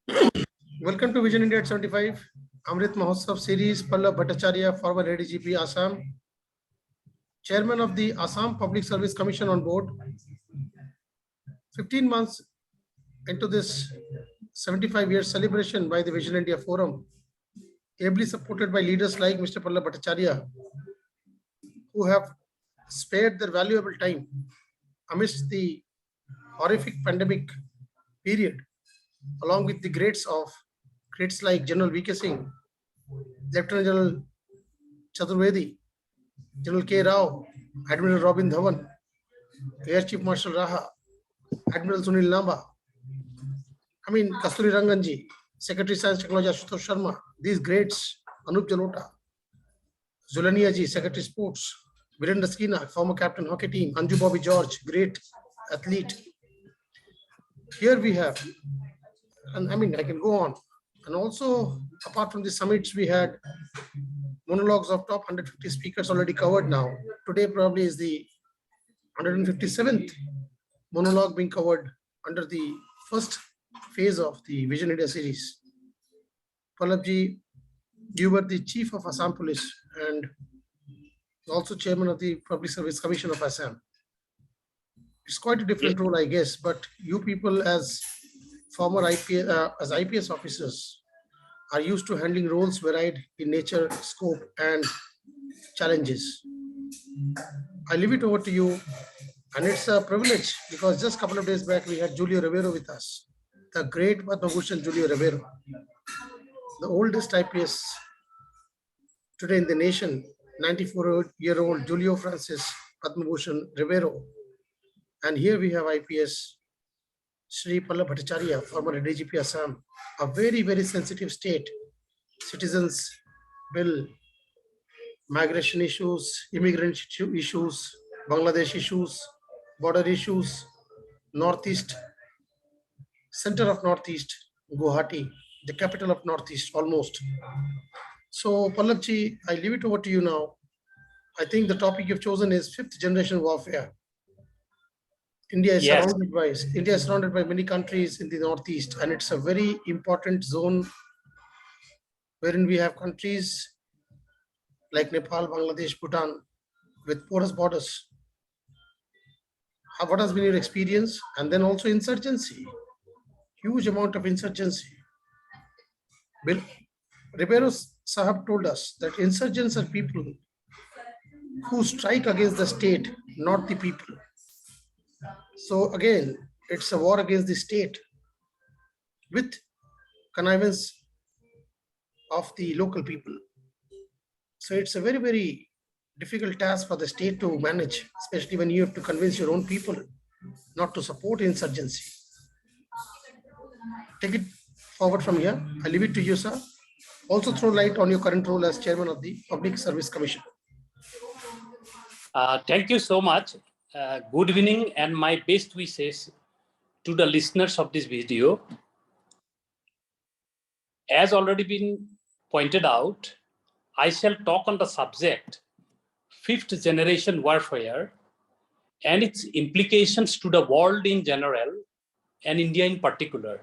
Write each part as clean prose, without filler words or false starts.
Welcome to Vision India at 75, Amrit Mahotsav series. PALLAB Bhattacharya, former DGP, Assam, Chairman of the Assam Public Service Commission on board. 15 months into this 75-year celebration by the Vision India Forum, ably supported by leaders like Mr. PALLAB Bhattacharya, who have spared their valuable time amidst the horrific pandemic period, along with the greats like General V.K. Singh, Lieutenant General Chaturvedi, General K. Rao, Admiral Robin Dhawan, Air Chief Marshal Raha, Admiral Sunil Namba, Kasturi Ranganji, Secretary Science Technology Ashutosh Sharma, these greats, Anup Jalota, Zulania ji, Secretary Sports, Virendra Skina, former captain hockey team, Anju Bobby George, great athlete. Here we have, and I can go on. And also, apart from the summits, we had monologues of top 150 speakers already covered now. Today probably is the 157th monologue being covered under the first phase of the Vision India series. PALLAB, you were the Chief of Assam Police and also Chairman of the Public Service Commission of Assam. It's quite a different role, I guess, but you people as former IPS officers are used to handling roles varied in nature, scope, and challenges. I leave it over to you, and it's a privilege because just a couple of days back we had Julio Rivero with us, the great Padma Bhushan Julio Rivero, the oldest IPS today in the nation, 94-year-old Julio Francis Padma Bhushan Rivero. And here we have IPS Shri PALLAB Bhattacharya, former DGP Assam, a very, very sensitive state. Citizens bill, migration issues, immigrant issues, Bangladesh issues, border issues, Northeast, center of Northeast, Guwahati, the capital of Northeast almost. So PALLAB-ji, I leave it over to you now. I think the topic you've chosen is fifth generation warfare. India is surrounded by many countries in the Northeast, and it's a very important zone wherein we have countries like Nepal, Bangladesh, Bhutan with porous borders. What has been your experience? And then also insurgency, huge amount of insurgency. Ribeiro Sahab told us that insurgents are people who strike against the state, not the people. So again, it's a war against the state with connivance of the local people. So it's a very, very difficult task for the state to manage, especially when you have to convince your own people not to support insurgency. Take it forward from here. I leave it to you, sir. Also throw light on your current role as Chairman of the Public Service Commission. Thank you so much. Good evening and my best wishes to the listeners of this video. As already been pointed out, I shall talk on the subject fifth generation warfare and its implications to the world in general and India in particular.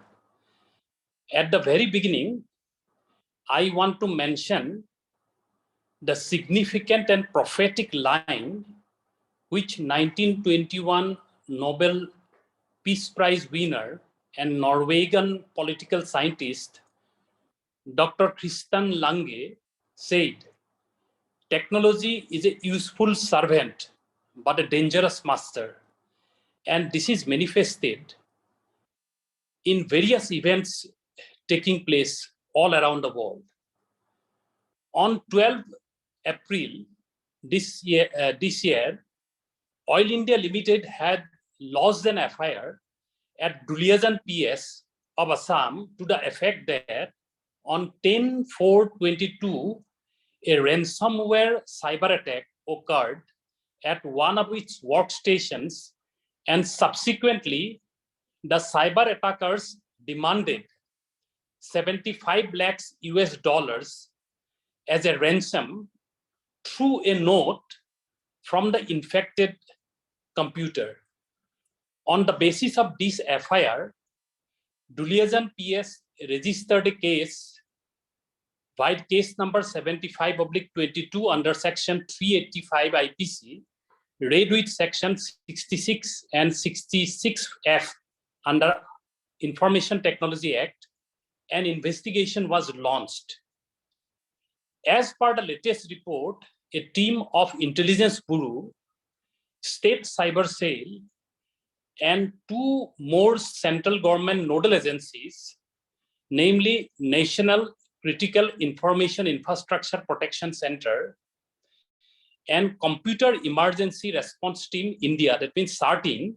At the very beginning, I want to mention the significant and prophetic line which 1921 Nobel Peace Prize winner and Norwegian political scientist Dr. Christian Lange said, "Technology is a useful servant, but a dangerous master." And this is manifested in various events taking place all around the world. On 12 April this year, Oil India Limited had lodged an FIR at Duliajan PS of Assam to the effect that on 10/4/22, a ransomware cyber attack occurred at one of its workstations, and subsequently, the cyber attackers demanded 75 lakhs US as a ransom through a note from the infected computer. On the basis of this FIR, Duliajan PS registered a case by case number 75/22 under section 385 IPC, read with section 66 and 66F under Information Technology Act. An investigation was launched. As per the latest report, a team of Intelligence Bureau, State Cyber Cell, and 2 more central government nodal agencies, namely National Critical Information Infrastructure Protection Center and Computer Emergency Response Team India, that means CERT-IN,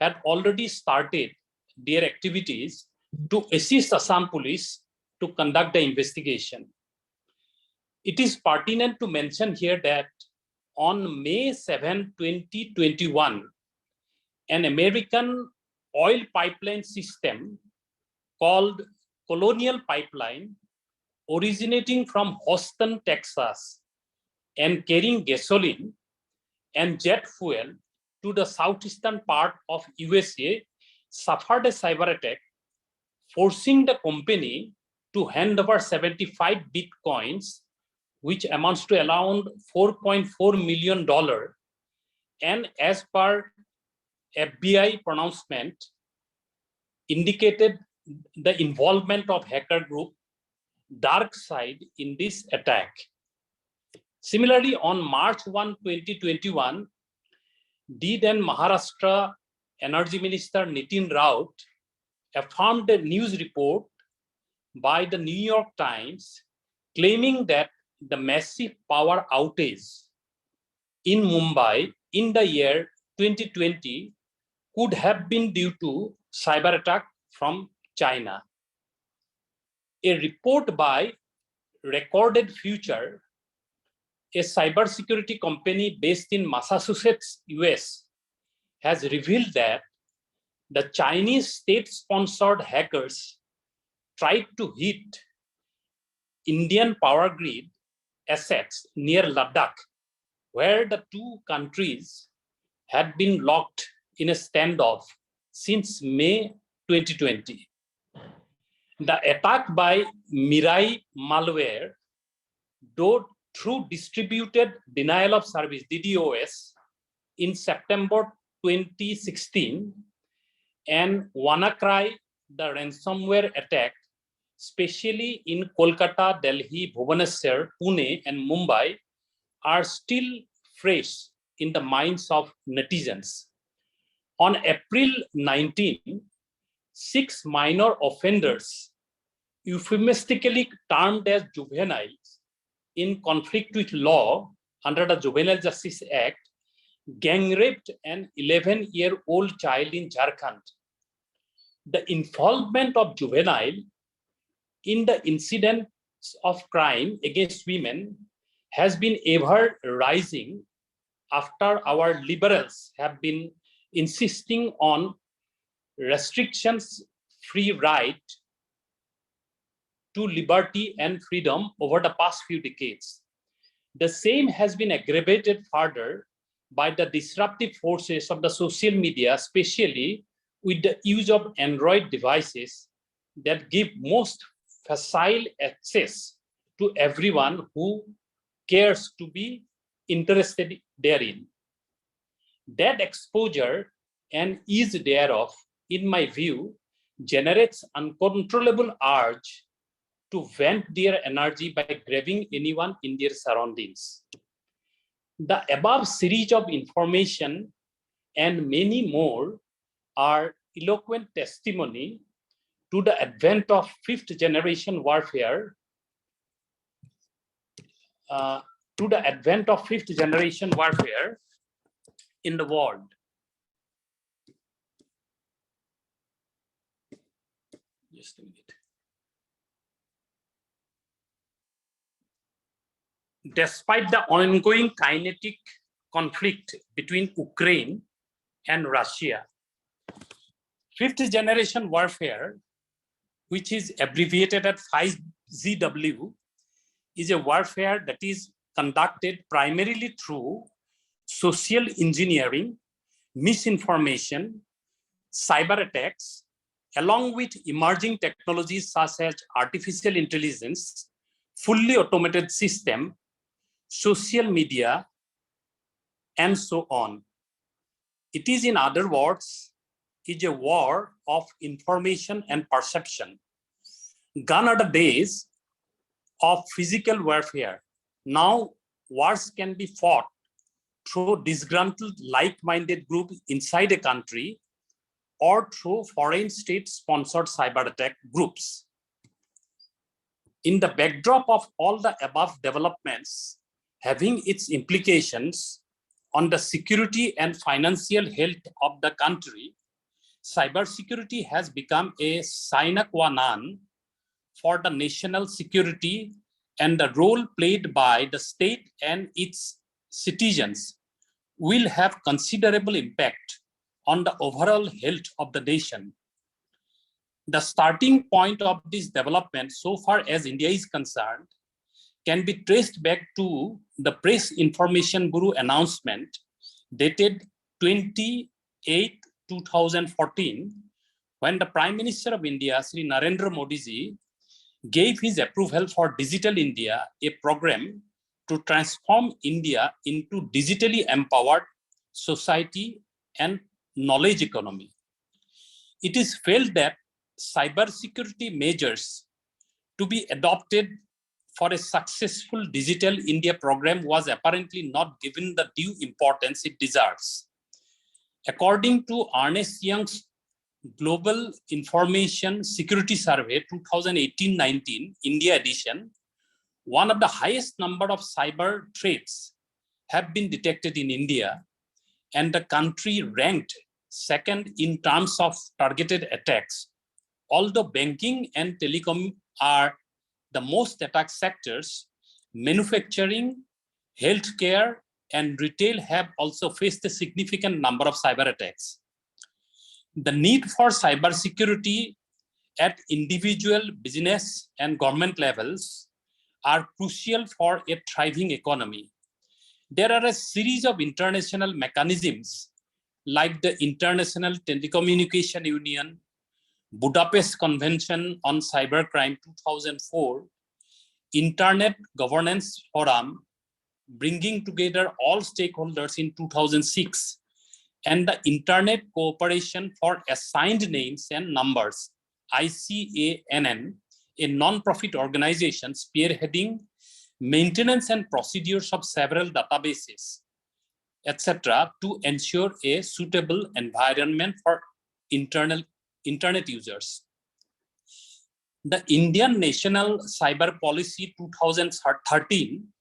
had already started their activities to assist Assam Police to conduct the investigation. It is pertinent to mention here that on May 7, 2021, an American oil pipeline system called Colonial Pipeline, originating from Houston, Texas, and carrying gasoline and jet fuel to the southeastern part of USA, suffered a cyber attack, forcing the company to hand over 75 bitcoins, which amounts to around $4.4 million. And as per FBI pronouncement, indicated the involvement of hacker group Dark Side in this attack. Similarly, on March 1, 2021, then Maharashtra Energy Minister Nitin Raut affirmed a news report by the New York Times claiming that the massive power outage in Mumbai in the year 2020 could have been due to cyber attack from China. A report by Recorded Future, a cybersecurity company based in Massachusetts, US, has revealed that the Chinese state-sponsored hackers tried to hit Indian power grid assets near Ladakh, where the 2 countries had been locked in a standoff since May 2020. The attack by Mirai malware, though through distributed denial of service (DDoS) in September 2016, and WannaCry, the ransomware attack, especially in Kolkata, Delhi, Bhubaneswar, Pune, and Mumbai, are still fresh in the minds of netizens. On April 19, 6 minor offenders, euphemistically termed as juveniles, in conflict with law under the Juvenile Justice Act, gang raped an 11-year-old child in Jharkhand. The involvement of juvenile in the incidents of crime against women has been ever rising after our liberals have been insisting on restrictions-free right to liberty and freedom over the past few decades. The same has been aggravated further by the disruptive forces of the social media, especially with the use of Android devices that give most facile access to everyone who cares to be interested therein. That exposure and ease thereof, in my view, generates uncontrollable urge to vent their energy by grabbing anyone in their surroundings. The above series of information and many more are eloquent testimony to the advent of 5th generation warfare, in the world. Just a minute. Despite the ongoing kinetic conflict between Ukraine and Russia, 5th generation warfare, which is abbreviated as 5GW, is a warfare that is conducted primarily through social engineering, misinformation, cyber attacks, along with emerging technologies such as artificial intelligence, fully automated system, social media, and so on. It is, in other words, is a war of information and perception. Gone are the days of physical warfare. Now wars can be fought through disgruntled like-minded group inside a country or through foreign state-sponsored cyber attack groups. In the backdrop of all the above developments, having its implications on the security and financial health of the country, cybersecurity has become a sine qua non for the national security, and the role played by the state and its citizens will have considerable impact on the overall health of the nation. The starting point of this development, so far as India is concerned, can be traced back to the Press Information Bureau announcement dated 28/2014, when the Prime Minister of India, Sri Narendra Modi ji, gave his approval for Digital India, a program to transform India into digitally empowered society and knowledge economy. It is felt that cybersecurity measures to be adopted for a successful Digital India program was apparently not given the due importance it deserves. According to Ernst Young's Global Information Security Survey 2018-19 India edition, one of the highest number of cyber threats have been detected in India, and the country ranked second in terms of targeted attacks. Although banking and telecom are the most attacked sectors, manufacturing, healthcare, and retail have also faced a significant number of cyber attacks. The need for cybersecurity at individual, business, and government levels are crucial for a thriving economy. There are a series of international mechanisms like the International Telecommunication Union, Budapest Convention on Cybercrime 2004, Internet Governance Forum, bringing together all stakeholders in 2006, and the Internet Cooperation for Assigned Names and Numbers, ICANN, a non-profit organization spearheading maintenance and procedures of several databases, etc., to ensure a suitable environment for internet users. The Indian National Cyber Policy 2013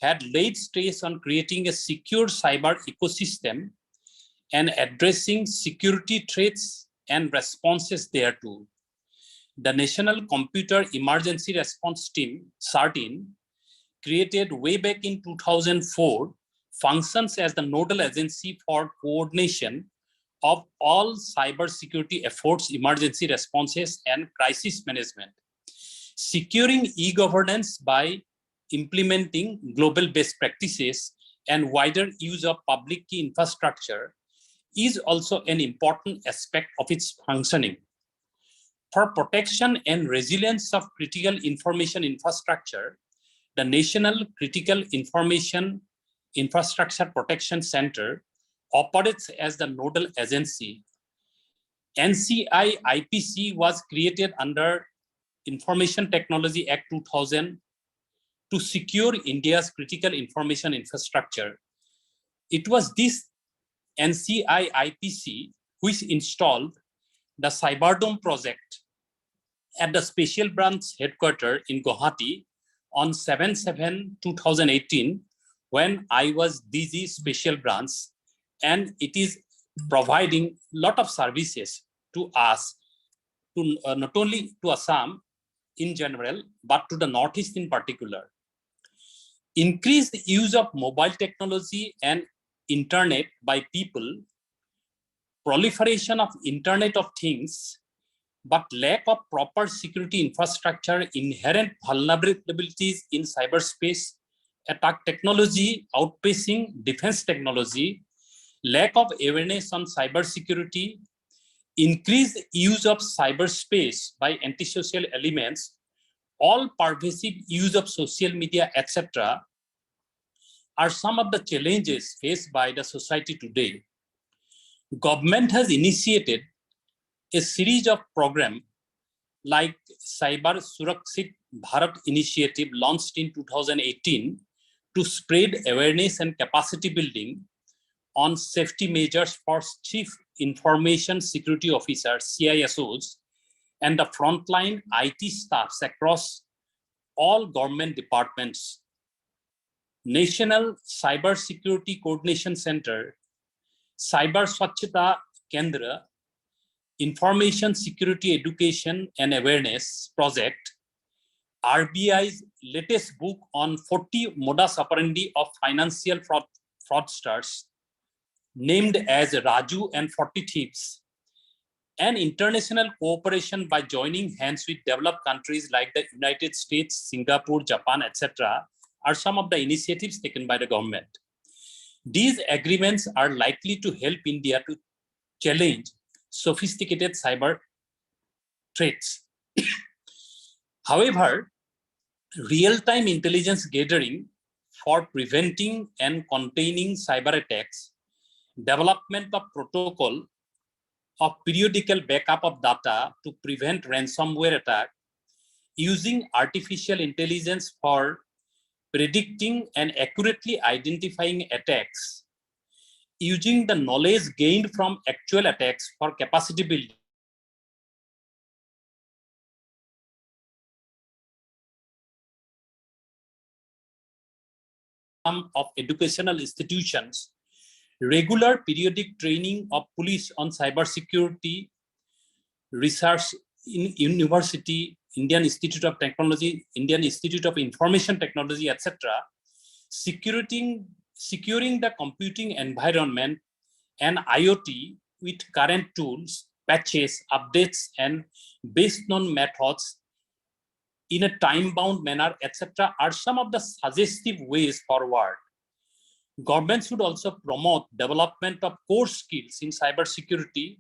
had laid stress on creating a secure cyber ecosystem and addressing security threats and responses thereto. The National Computer Emergency Response Team, CERT-IN, created way back in 2004, functions as the nodal agency for coordination of all cybersecurity efforts, emergency responses, and crisis management. Securing e-governance by implementing global best practices and wider use of public key infrastructure is also an important aspect of its functioning. For protection and resilience of critical information infrastructure, the National Critical Information Infrastructure Protection Center operates as the nodal agency. NCI IPC was created under Information Technology Act 2000 to secure India's critical information infrastructure. It was this NCI IPC which installed the Cyberdome project at the Special Branch headquarters in Guwahati on 7/7/2018, when I was DG Special Branch, and it is providing a lot of services to us, to not only to Assam in general, but to the Northeast in particular. Increased use of mobile technology and internet by people, proliferation of Internet of Things, but lack of proper security infrastructure, inherent vulnerabilities in cyberspace, attack technology outpacing defense technology, lack of awareness on cybersecurity, increased use of cyberspace by antisocial elements, all pervasive use of social media, etc., are some of the challenges faced by the society today. Government has initiated a series of programs like Cyber Surakshit Bharat initiative launched in 2018 to spread awareness and capacity building on safety measures for Chief Information Security Officers, CISOs, and the frontline IT staffs across all government departments. National Cyber Security Coordination Center, Cyber Swachhata Kendra, Information Security Education and Awareness Project, RBI's latest book on 40 modus operandi of financial fraudsters, named as Raju and 40 Thieves, and international cooperation by joining hands with developed countries like the United States, Singapore, Japan, etc., are some of the initiatives taken by the government. These agreements are likely to help India to challenge sophisticated cyber threats. However, real-time intelligence gathering for preventing and containing cyber attacks, development of protocol of periodical backup of data to prevent ransomware attack, using artificial intelligence for predicting and accurately identifying attacks, using the knowledge gained from actual attacks for capacity building, of educational institutions, regular periodic training of police on cybersecurity, research in university, Indian Institute of Technology, Indian Institute of Information Technology, etc., securing the computing environment and IoT with current tools, patches, updates, and based on methods in a time-bound manner, etc., are some of the suggestive ways forward. Government should also promote development of core skills in cybersecurity,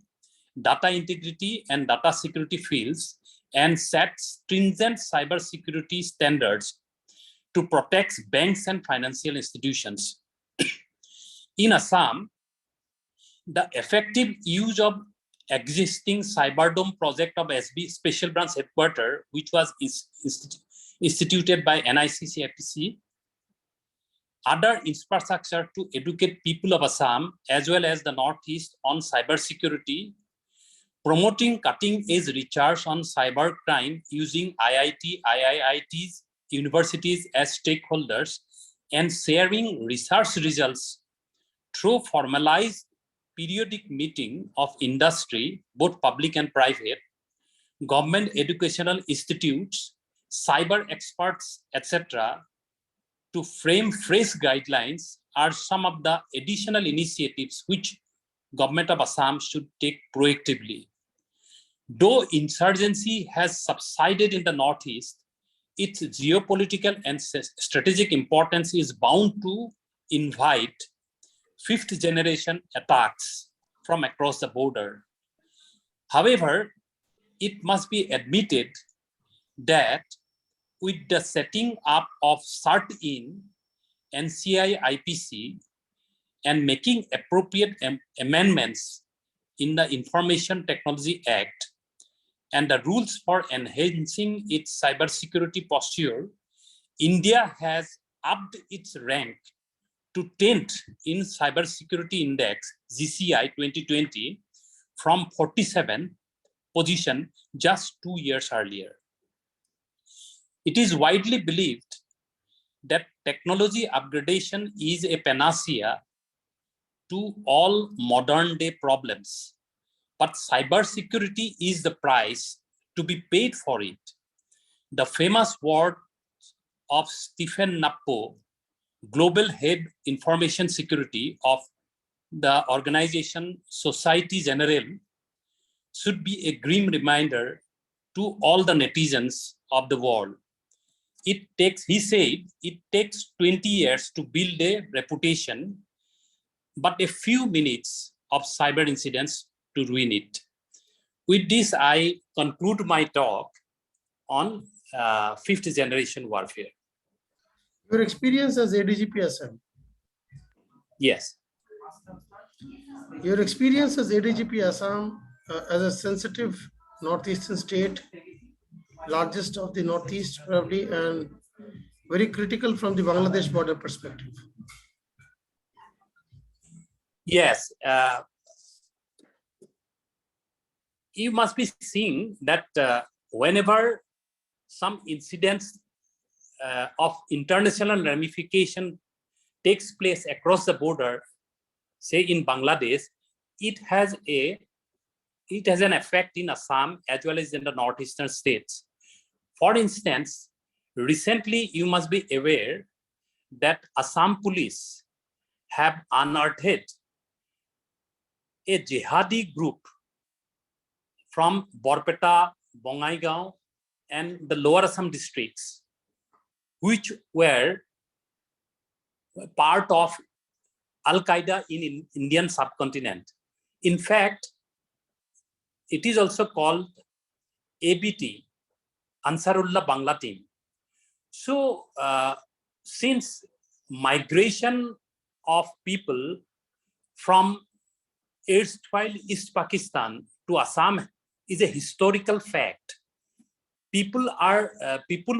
data integrity, and data security fields, and set stringent cybersecurity standards to protect banks and financial institutions. In Assam, the effective use of existing Cyberdome project of SB Special Branch Headquarters, which was instituted by NICC, other infrastructure to educate people of Assam as well as the Northeast on cybersecurity, promoting cutting-edge research on cybercrime using IITs, universities as stakeholders, and sharing research results through formalized periodic meeting of industry, both public and private, government educational institutes, cyber experts, etc., to frame fresh guidelines are some of the additional initiatives which government of Assam should take proactively. Though insurgency has subsided in the Northeast, its geopolitical and strategic importance is bound to invite fifth generation attacks from across the border. However, it must be admitted that with the setting up of CERT-in, NCI IPC, and making appropriate amendments in the Information Technology Act and the rules for enhancing its cybersecurity posture, India has upped its rank to 10th in Cybersecurity Index, GCI 2020, from 47th position just 2 years earlier. It is widely believed that technology upgradation is a panacea to all modern day problems, but cybersecurity is the price to be paid for it. The famous word of Stephen Nappo, Global Head Information Security of the organization Society Generale, should be a grim reminder to all the netizens of the world. He said, it takes 20 years to build a reputation, but a few minutes of cyber incidents to ruin it. with this, I conclude my talk on fifth generation warfare. Your experience as ADGP Assam. Yes. Your experience as ADGP Assam as a sensitive northeastern state, largest of the northeast probably, and very critical from the Bangladesh border perspective. Yes. You must be seeing that whenever some incidents of international ramification takes place across the border, say in Bangladesh, it has an effect in Assam as well as in the northeastern states. For instance, recently you must be aware that Assam police have unearthed a jihadi group from Borpeta, Bongaigaon, and the lower Assam districts, which were part of Al-Qaeda in Indian subcontinent. In fact, it is also called ABT, Ansarullah Bangla Team. So, since migration of people from erstwhile East Pakistan to Assam is a historical fact, people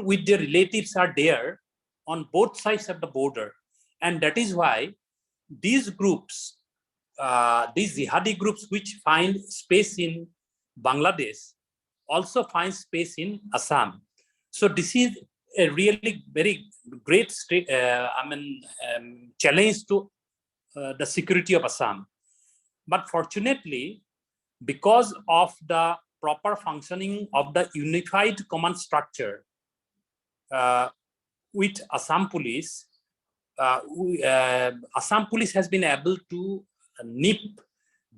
with their relatives are there on both sides of the border, and that is why these groups, these jihadi groups which find space in Bangladesh also find space in Assam. So this is a really very great challenge to the security of Assam. But fortunately, because of the proper functioning of the unified command structure with Assam Police, Assam Police has been able to nip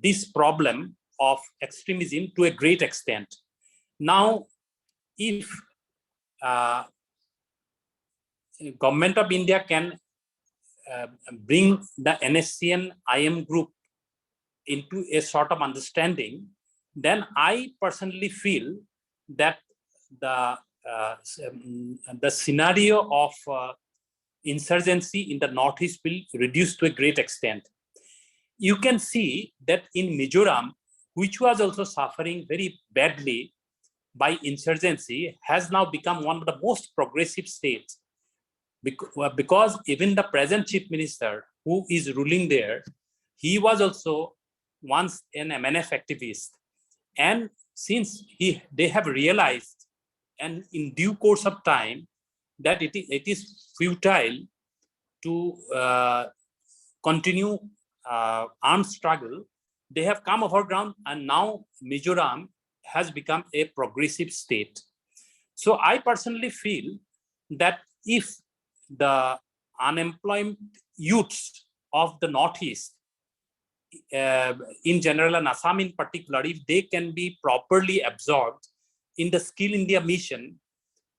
this problem of extremism to a great extent. Now, if Government of India can bring the NSCN IM group into a sort of understanding, then I personally feel that the scenario of insurgency in the Northeast will reduce to a great extent. You can see that in Mizoram, which was also suffering very badly by insurgency, has now become one of the most progressive states, because even the present chief minister who is ruling there, he was also once an MNF activist. And since they have realized, and in due course of time, that it is futile to continue armed struggle, they have come over ground, and now Mizoram has become a progressive state. So I personally feel that if the unemployed youths of the Northeast, in general and Assam in particular, if they can be properly absorbed in the Skill India mission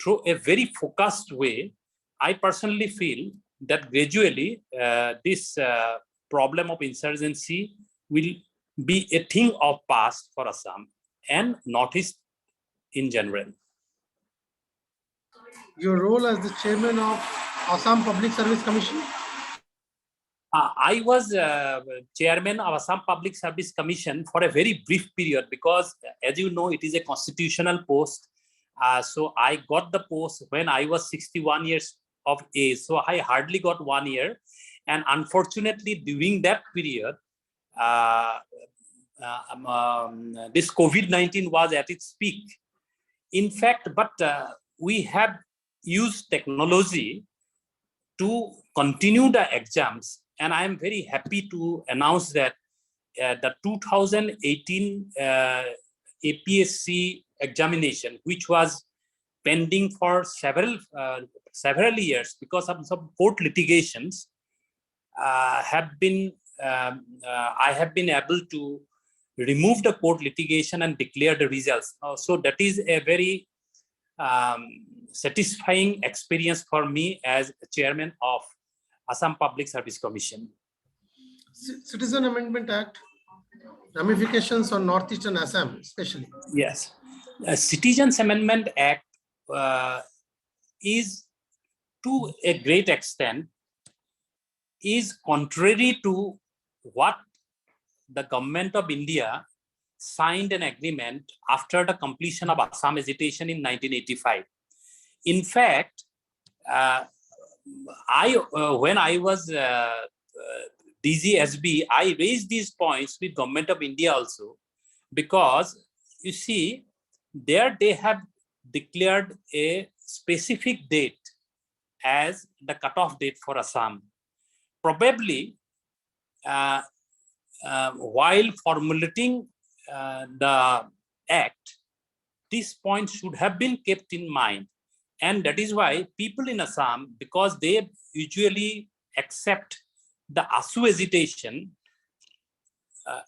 through a very focused way, I personally feel that gradually this problem of insurgency will be a thing of past for Assam and Northeast in general. Your role as the chairman of Assam Public Service Commission? I was chairman of Assam Public Service Commission for a very brief period, because as you know, it is a constitutional post. So I got the post when I was 61 years of age. So I hardly got 1 year. And unfortunately, during that period, this COVID-19 was at its peak. In fact, but we have used technology to continue the exams. And I am very happy to announce that the 2018 APSC examination, which was pending for several years because of some court litigations, I have been able to remove the court litigation and declare the results. So that is a very satisfying experience for me as chairman of Assam Public Service Commission. Citizen Amendment Act ramifications on northeastern Assam, especially. Yes. Citizens Amendment Act is to a great extent is contrary to what the government of India signed an agreement after the completion of Assam agitation in 1985. In fact, when I was DGSB, I raised these points with government of India also, because you see, there they have declared a specific date as the cutoff date for Assam. Probably, while formulating the act, this point should have been kept in mind. And that is why people in Assam, because they usually accept the ASU agitation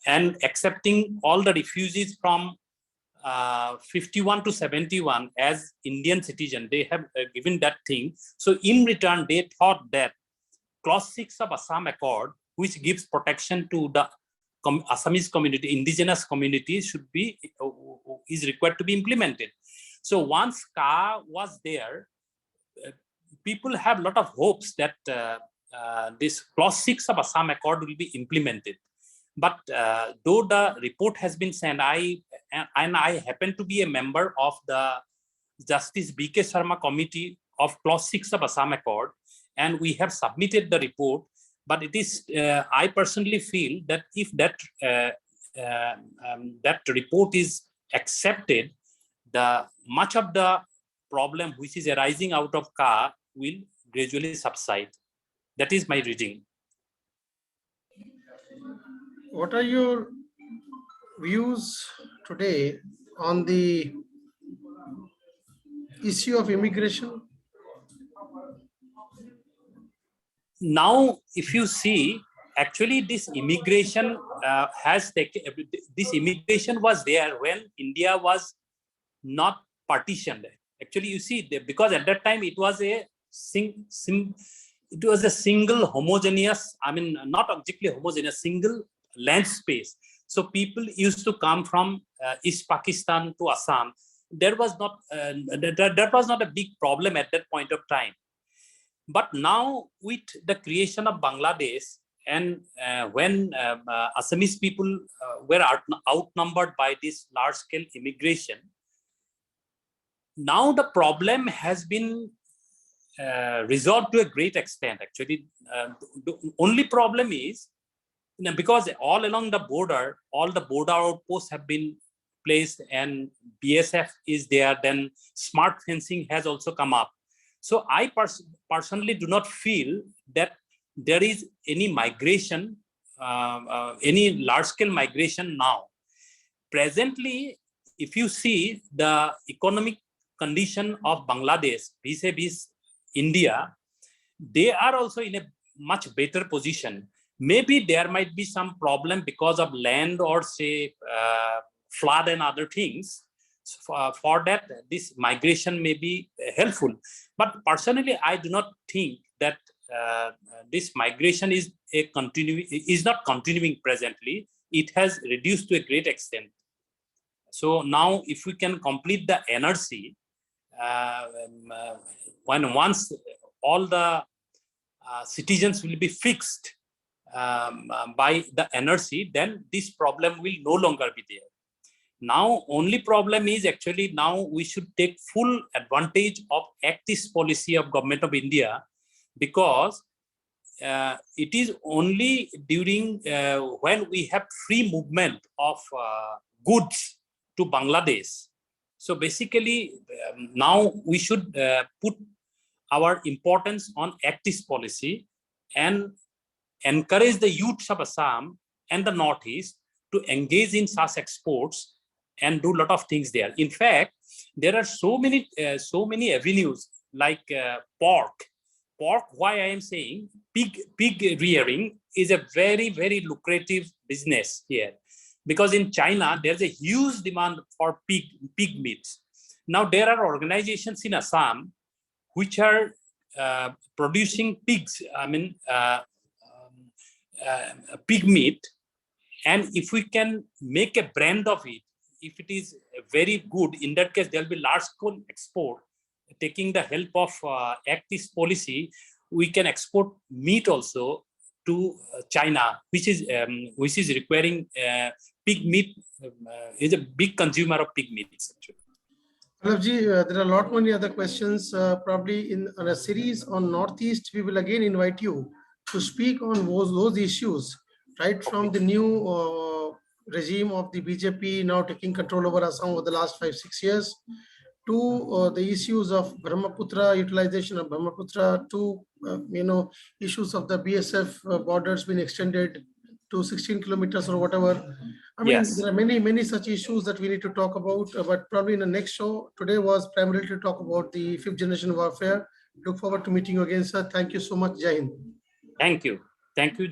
and accepting all the refugees from 51 to 71 as Indian citizen, they have given that thing. So in return, they thought that Clause 6 of Assam Accord, which gives protection to the Assamese community, indigenous community, is required to be implemented. So once Ka was there, people have a lot of hopes that this Clause 6 of Assam Accord will be implemented. But though the report has been sent, I happen to be a member of the Justice B.K. Sharma Committee of Clause 6 of Assam Accord, and we have submitted the report. But it is, I personally feel that if that report is accepted, much of the problem which is arising out of Ka will gradually subside. That is my reading. What are your views today on the issue of immigration? Now, if you see, actually this immigration this immigration was there when India was not partitioned. Actually, you see, because at that time it was a single homogeneous, I mean, not exactly homogeneous, single land space. So people used to come from East Pakistan to Assam. That was not a big problem at that point of time. But now with the creation of Bangladesh, and when Assamese people were outnumbered by this large-scale immigration, now the problem has been resolved to a great extent. Actually, the only problem is, because all along the border, all the border outposts have been placed and BSF is there, then smart fencing has also come up. So I personally do not feel that there is any migration, any large-scale migration now. Presently, if you see the economic condition of Bangladesh vis-a-vis India, they are also in a much better position. Maybe there might be some problem because of land or say flood and other things. For that, this migration may be helpful. But personally, I do not think that this migration is not continuing presently. It has reduced to a great extent. So now, if we can complete the NRC, once all the citizens will be fixed by the NRC, then this problem will no longer be there. Now, only problem is actually now we should take full advantage of Act-East policy of Government of India, because it is only during when we have free movement of goods to Bangladesh. So basically, now we should put our importance on Act-East policy and encourage the youths of Assam and the Northeast to engage in such exports and do a lot of things there. In fact, there are so many avenues like pork. Why I am saying pig rearing is a very, very lucrative business here, because in China there's a huge demand for pig meats. Now there are organizations in Assam which are producing pigs. I mean, pig meat, And if we can make a brand of it, if it is very good, in that case, there will be large scale export. Taking the help of Act East policy, we can export meat also to China, which is requiring pig meat, is a big consumer of pig meat. Pallabji, there are a lot many other questions. Probably in a series on Northeast, we will again invite you to speak on those issues, right from the new regime of the BJP now taking control over Assam over the last 5-6 years, to the issues of Brahmaputra, utilization of Brahmaputra, to issues of the BSF borders being extended to 16 kilometers or whatever. I mean, Yes. there are many such issues that we need to talk about, but probably in the next show. Today was primarily to talk about the 5th generation warfare. Look forward to meeting you again, sir. Thank you so much. Jai Hind. Thank you. Thank you.